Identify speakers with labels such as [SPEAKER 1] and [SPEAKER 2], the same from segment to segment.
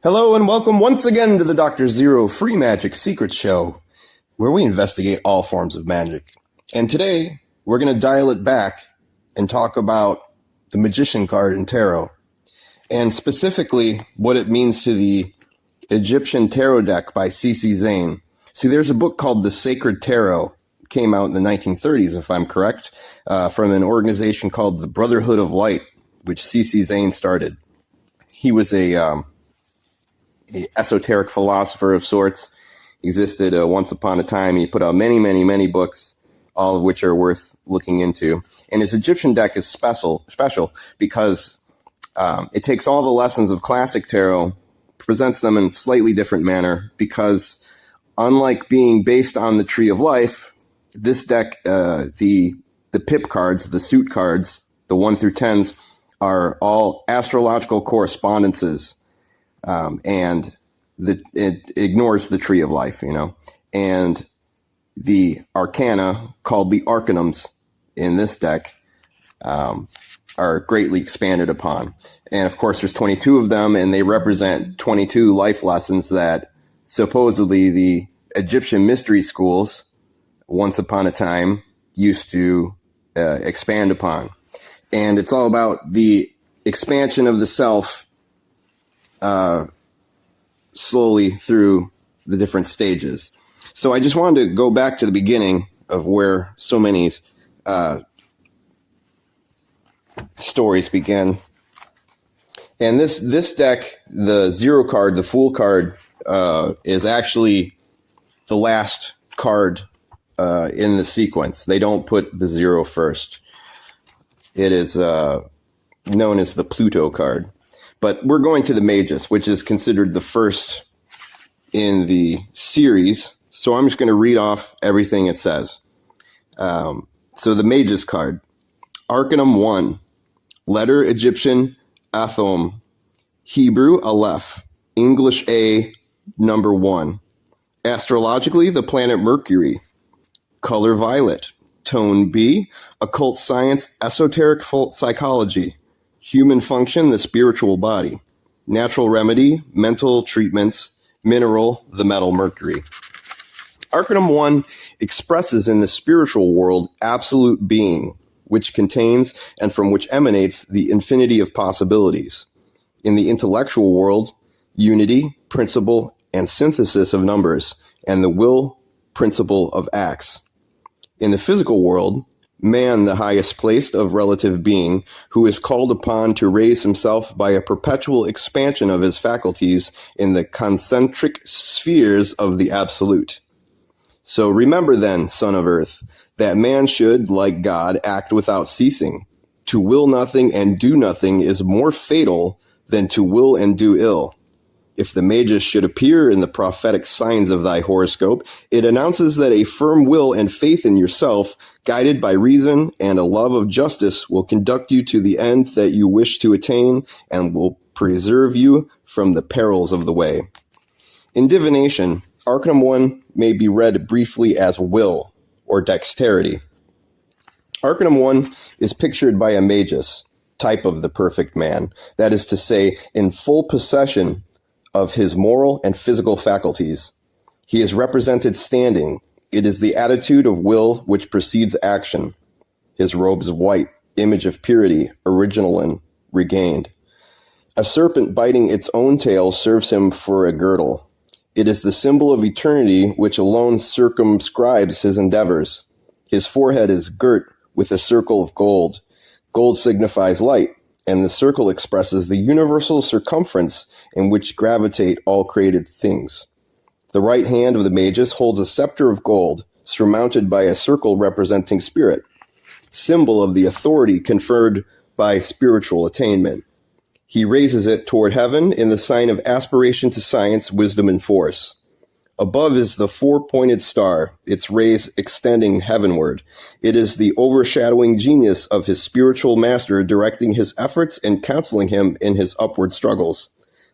[SPEAKER 1] Hello and welcome once again to the Dr. Zeero Free Magic Secret Show, where we investigate all forms of magic. And today, we're going to dial it back and talk about the Magician card in Tarot, and specifically what it means to the Egyptian Tarot deck by C.C. Zane. See, there's a book called The Sacred Tarot, came out in the 1930s, if I'm correct, from an organization called the Brotherhood of Light, which C.C. Zane started. He was a esoteric philosopher of sorts. Existed once upon a time. He put out many books, all of which are worth looking into. And his Egyptian deck is special because it takes all the lessons of classic tarot, presents them in a slightly different manner, because unlike being based on the Tree of Life, this deck, the pip cards, the suit cards, the 1 through 10s, are all astrological correspondences. And it ignores the Tree of Life, and the arcana, called the Arcanums in this deck, are greatly expanded upon. And of course, there's 22 of them, and they represent 22 life lessons that supposedly the Egyptian mystery schools, once upon a time, used to expand upon. And it's all about the expansion of the self, slowly through the different stages. So I just wanted to go back to the beginning of where so many stories begin. And this deck, the Zeero card, the Fool card, is actually the last card in the sequence. They don't put the Zeero first. It is known as the Pluto card. But we're going to the Magick, which is considered the first in the series. So I'm just going to read off everything it says. So the Magick card. Arcanum One. Letter Egyptian Athom. Hebrew Aleph. English A number 1. Astrologically, the planet Mercury. Color violet. Tone B. Occult science, esoteric psychology. Human function, the spiritual body. Natural remedy, mental treatments. Mineral, the metal mercury. Arcanum One expresses in the spiritual world absolute being, which contains and from which emanates the infinity of possibilities. In the intellectual world, unity, principle, and synthesis of numbers, and the will, principle of acts. In the physical world, man, the highest placed of relative being, who is called upon to raise himself by a perpetual expansion of his faculties in the concentric spheres of the absolute. So remember then, son of earth, that man should, like God, act without ceasing. To will nothing and do nothing is more fatal than to will and do ill. If the Magick should appear in the prophetic signs of thy horoscope, it announces that a firm will and faith in yourself, guided by reason and a love of justice, will conduct you to the end that you wish to attain and will preserve you from the perils of the way. In divination, Arcanum One may be read briefly as will or dexterity. Arcanum One is pictured by a Magick, type of the perfect man, that is to say, in full possession of his moral and physical faculties. He is represented standing. It is the attitude of will which precedes action. His robe is white, image of purity, original and regained. A serpent biting its own tail serves him for a girdle. It is the symbol of eternity which alone circumscribes his endeavors. His forehead is girt with a circle of gold. Gold signifies light, and the circle expresses the universal circumference in which gravitate all created things. The right hand of the Magick holds a scepter of gold, surmounted by a circle representing spirit, symbol of the authority conferred by spiritual attainment. He raises it toward heaven in the sign of aspiration to science, wisdom, and force. Above is the four-pointed star, its rays extending heavenward. It is the overshadowing genius of his spiritual master, directing his efforts and counseling him in his upward struggles.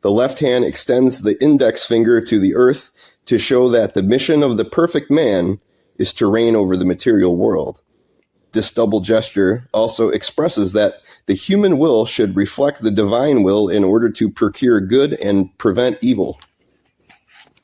[SPEAKER 1] The left hand extends the index finger to the earth to show that the mission of the perfect man is to reign over the material world. This double gesture also expresses that the human will should reflect the divine will in order to procure good and prevent evil.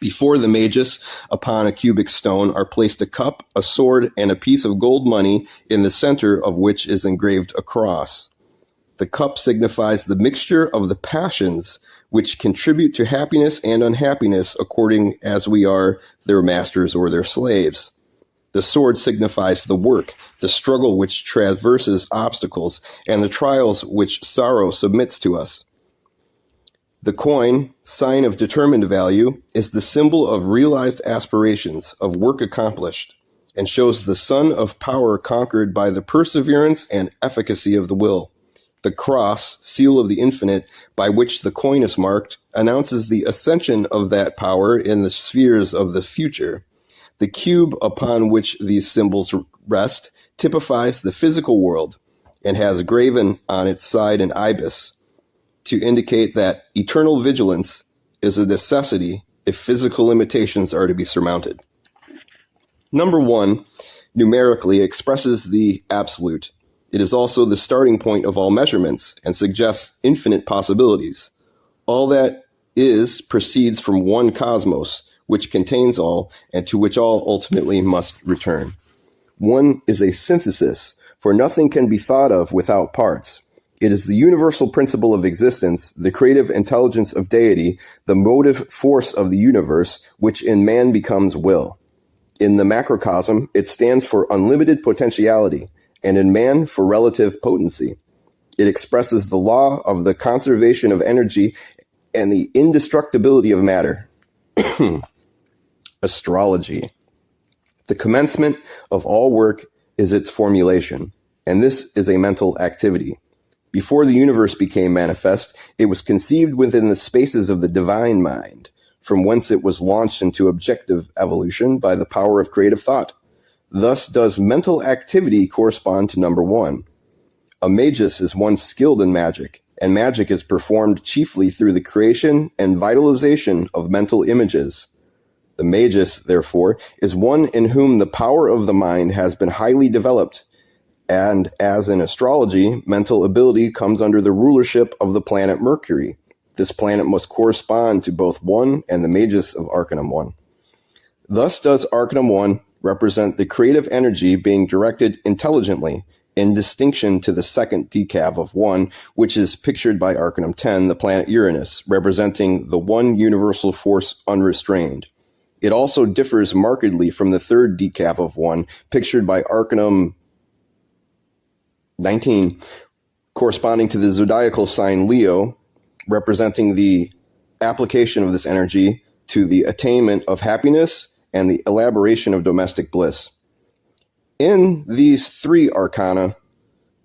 [SPEAKER 1] Before the magus, upon a cubic stone, are placed a cup, a sword, and a piece of gold money, in the center of which is engraved a cross. The cup signifies the mixture of the passions which contribute to happiness and unhappiness according as we are their masters or their slaves. The sword signifies the work, the struggle which traverses obstacles, and the trials which sorrow submits to us. The coin, sign of determined value, is the symbol of realized aspirations, of work accomplished, and shows the sun of power conquered by the perseverance and efficacy of the will. The cross, seal of the infinite, by which the coin is marked, announces the ascension of that power in the spheres of the future. The cube upon which these symbols rest typifies the physical world and has graven on its side an ibis to indicate that eternal vigilance is a necessity if physical limitations are to be surmounted. Number 1 numerically expresses the absolute. It is also the starting point of all measurements and suggests infinite possibilities. All that is proceeds from one cosmos, which contains all, and to which all ultimately must return. 1 is a synthesis, for nothing can be thought of without parts. It is the universal principle of existence, the creative intelligence of deity, the motive force of the universe, which in man becomes will. In the macrocosm, it stands for unlimited potentiality, and in man for relative potency. It expresses the law of the conservation of energy and the indestructibility of matter. Astrology. The commencement of all work is its formulation, and this is a mental activity. Before the universe became manifest, it was conceived within the spaces of the divine mind, from whence it was launched into objective evolution by the power of creative thought. Thus does mental activity correspond to number 1. A magus is one skilled in magic, and magic is performed chiefly through the creation and vitalization of mental images. The magus, therefore, is one in whom the power of the mind has been highly developed, and as in astrology, mental ability comes under the rulership of the planet Mercury. This planet must correspond to both 1 and the magus of Arcanum One. Thus does Arcanum One represent the creative energy being directed intelligently, in distinction to the second decav of 1, which is pictured by Arcanum 10, the planet Uranus, representing the one universal force unrestrained. It also differs markedly from the third decav of 1, pictured by Arcanum 19, corresponding to the zodiacal sign Leo, representing the application of this energy to the attainment of happiness and the elaboration of domestic bliss. In these 3 arcana,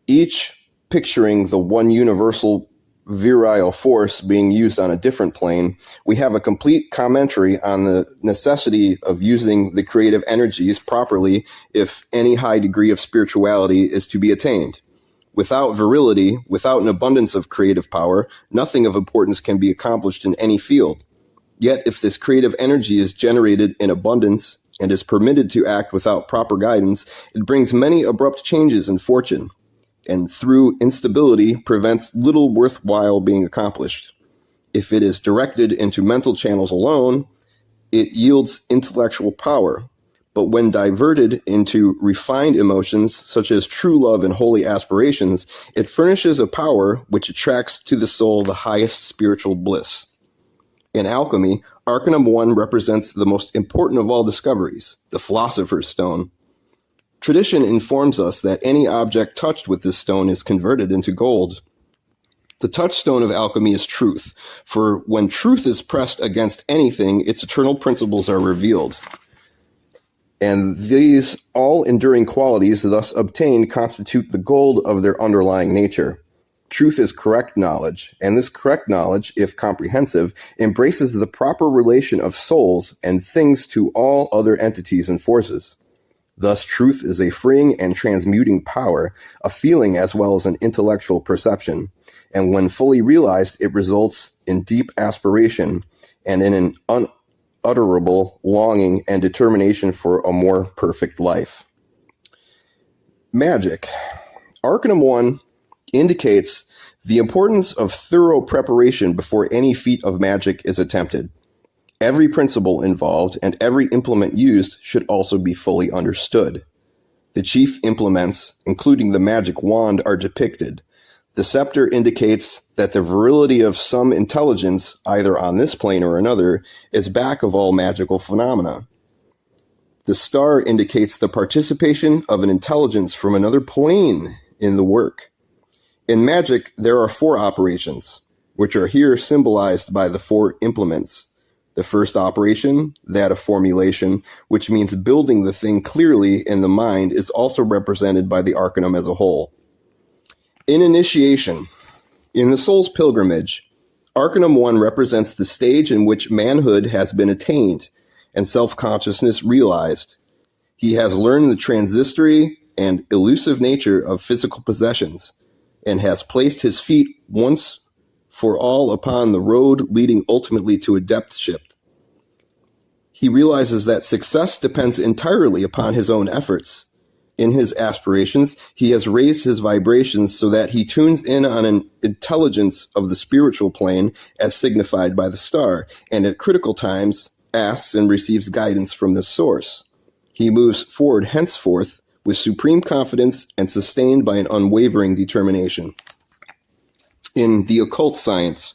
[SPEAKER 1] each picturing the one universal virile force being used on a different plane, we have a complete commentary on the necessity of using the creative energies properly if any high degree of spirituality is to be attained. Without virility, without an abundance of creative power, nothing of importance can be accomplished in any field. Yet if this creative energy is generated in abundance and is permitted to act without proper guidance, it brings many abrupt changes in fortune, and through instability prevents little worthwhile being accomplished. If it is directed into mental channels alone, it yields intellectual power, but when diverted into refined emotions such as true love and holy aspirations, it furnishes a power which attracts to the soul the highest spiritual bliss. In alchemy, Arcanum One represents the most important of all discoveries, the Philosopher's Stone. Tradition informs us that any object touched with this stone is converted into gold. The touchstone of alchemy is truth, for when truth is pressed against anything, its eternal principles are revealed. And these all-enduring qualities thus obtained constitute the gold of their underlying nature. Truth is correct knowledge, and this correct knowledge, if comprehensive, embraces the proper relation of souls and things to all other entities and forces. Thus, truth is a freeing and transmuting power, a feeling as well as an intellectual perception, and when fully realized, it results in deep aspiration and in an unutterable longing and determination for a more perfect life. Magick. Arcanum One indicates the importance of thorough preparation before any feat of magic is attempted. Every principle involved and every implement used should also be fully understood. The chief implements, including the magic wand, are depicted. The scepter indicates that the virility of some intelligence, either on this plane or another, is back of all magical phenomena. The star indicates the participation of an intelligence from another plane in the work. In Magick, there are 4 operations, which are here symbolized by the 4 implements. The first operation, that of formulation, which means building the thing clearly in the mind, is also represented by the Arcanum as a whole. In initiation, in the soul's pilgrimage, Arcanum One represents the stage in which manhood has been attained and self-consciousness realized. He has learned the transitory and elusive nature of physical possessions and has placed his feet once for all upon the road leading ultimately to adeptship. He realizes that success depends entirely upon his own efforts. In his aspirations, he has raised his vibrations so that he tunes in on an intelligence of the spiritual plane as signified by the star, and at critical times asks and receives guidance from this source. He moves forward henceforth with supreme confidence and sustained by an unwavering determination. In the occult science,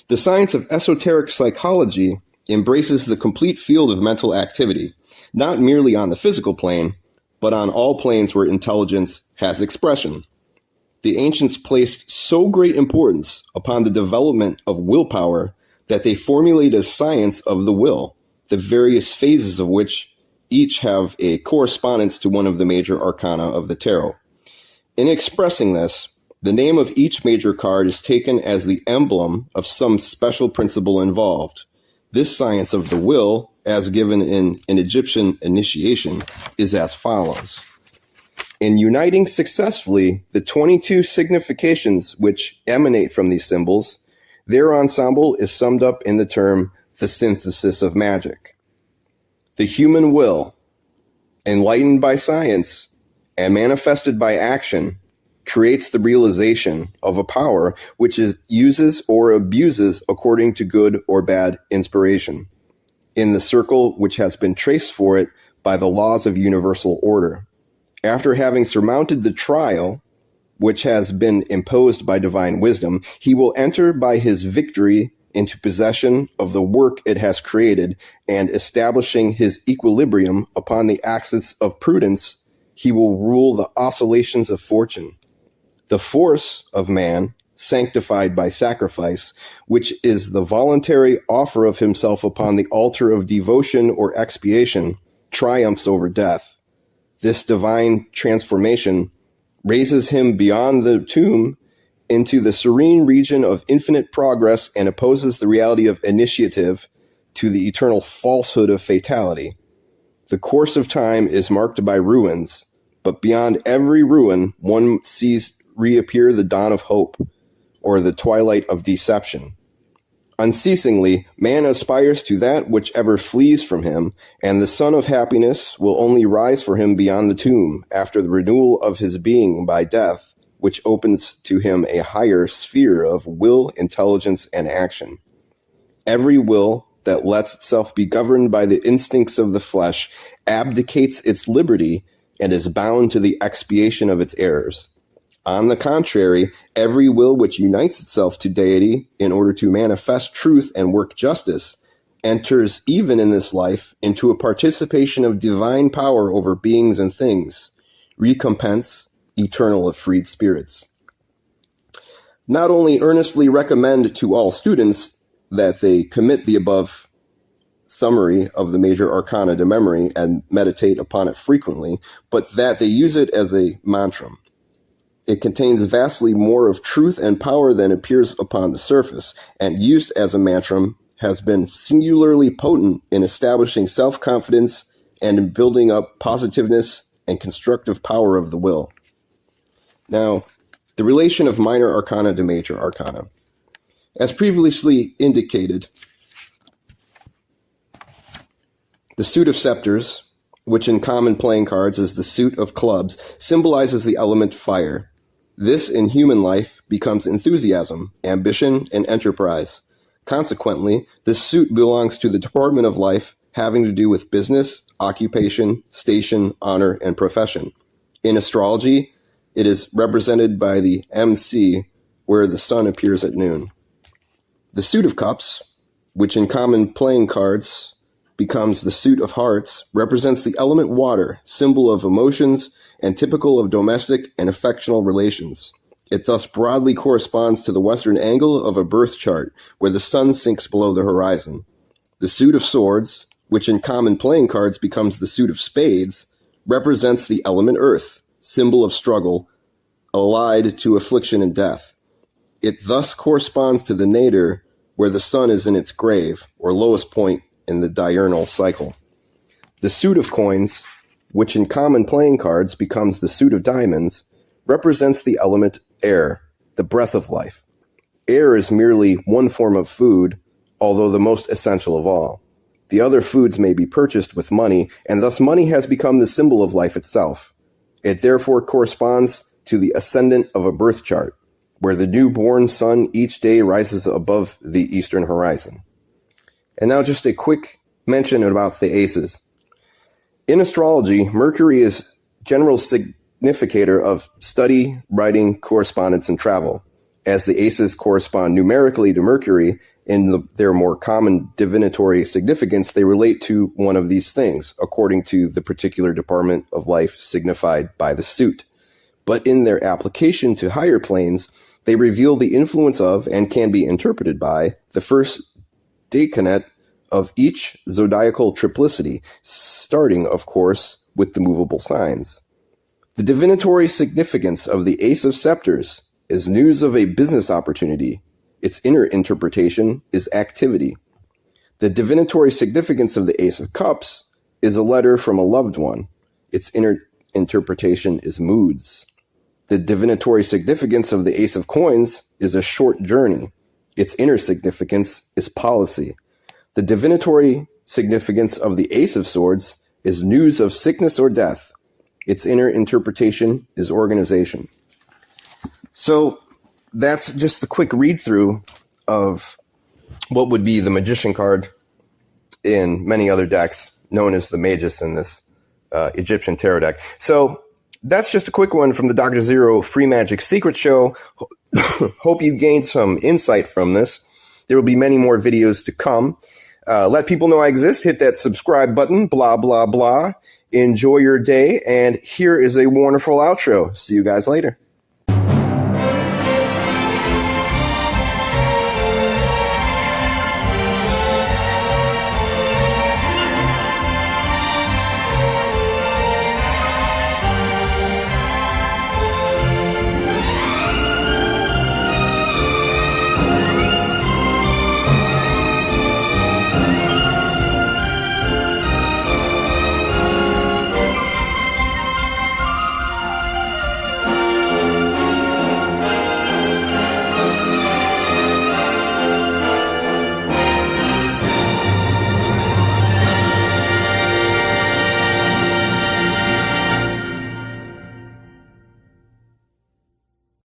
[SPEAKER 1] the science of esoteric psychology embraces the complete field of mental activity, not merely on the physical plane, but on all planes where intelligence has expression. The ancients placed so great importance upon the development of willpower that they formulated a science of the will, the various phases of which each have a correspondence to one of the major arcana of the tarot. In expressing this, the name of each major card is taken as the emblem of some special principle involved. This science of the will, as given in an Egyptian initiation, is as follows. In uniting successfully the 22 significations which emanate from these symbols, their ensemble is summed up in the term the synthesis of magic. The human will, enlightened by science and manifested by action, creates the realization of a power which uses or abuses according to good or bad inspiration, in the circle which has been traced for it by the laws of universal order. After having surmounted the trial which has been imposed by divine wisdom, he will enter by his victory into possession of the work it has created, and establishing his equilibrium upon the axis of prudence, he will rule the oscillations of fortune. The force of man, sanctified by sacrifice, which is the voluntary offer of himself upon the altar of devotion or expiation, triumphs over death. This divine transformation raises him beyond the tomb into the serene region of infinite progress and opposes the reality of initiative to the eternal falsehood of fatality. The course of time is marked by ruins, but beyond every ruin one sees reappear the dawn of hope, or the twilight of deception. Unceasingly, man aspires to that which ever flees from him, and the sun of happiness will only rise for him beyond the tomb, after the renewal of his being by death, which opens to him a higher sphere of will, intelligence, and action. Every will that lets itself be governed by the instincts of the flesh abdicates its liberty and is bound to the expiation of its errors. On the contrary, every will which unites itself to deity in order to manifest truth and work justice enters, even in this life, into a participation of divine power over beings and things, recompense eternal of freed spirits. Not only earnestly recommend to all students that they commit the above summary of the major arcana to memory and meditate upon it frequently, but that they use it as a mantra. It contains vastly more of truth and power than appears upon the surface, and used as a mantra has been singularly potent in establishing self-confidence and in building up positiveness and constructive power of the will. Now, the relation of minor arcana to major arcana. As previously indicated, the suit of scepters which in common playing cards is the suit of clubs, symbolizes the element fire. This, in human life, becomes enthusiasm, ambition, and enterprise. Consequently, this suit belongs to the department of life having to do with business, occupation, station, honor, and profession. In astrology, it is represented by the MC, where the sun appears at noon. The suit of cups, which in common playing cards becomes the suit of hearts, represents the element water, symbol of emotions, and typical of domestic and affectional relations. It thus broadly corresponds to the western angle of a birth chart, where the sun sinks below the horizon. The suit of swords, which in common playing cards becomes the suit of spades, represents the element earth, symbol of struggle, allied to affliction and death. It thus corresponds to the nadir, where the sun is in its grave, or lowest point in the diurnal cycle. The suit of coins, which in common playing cards becomes the suit of diamonds, represents the element air, the breath of life. Air is merely one form of food, although the most essential of all. The other foods may be purchased with money, and thus money has become the symbol of life itself. It therefore corresponds to the ascendant of a birth chart, where the newborn sun each day rises above the eastern horizon. And now just a quick mention about the aces. In astrology, Mercury is general significator of study, writing, correspondence, and travel. As the aces correspond numerically to Mercury, in their more common divinatory significance, they relate to one of these things, according to the particular department of life signified by the suit. But in their application to higher planes, they reveal the influence of, and can be interpreted by, the first decanate of each zodiacal triplicity, starting, of course, with the movable signs. The divinatory significance of the Ace of Scepters is news of a business opportunity. Its inner interpretation is activity. The divinatory significance of the Ace of Cups is a letter from a loved one. Its inner interpretation is moods. The divinatory significance of the Ace of Coins is a short journey. Its inner significance is policy. The divinatory significance of the Ace of Swords is news of sickness or death. Its inner interpretation is organization. So that's just the quick read-through of what would be the Magician card in many other decks, known as the Magus in this Egyptian tarot deck. So that's just a quick one from the Dr. Zeero Free Magic Secret Show. Hope you gained some insight from this. There will be many more videos to come. Let people know I exist. Hit that subscribe button, blah, blah, blah. Enjoy your day. And here is a wonderful outro. See you guys later.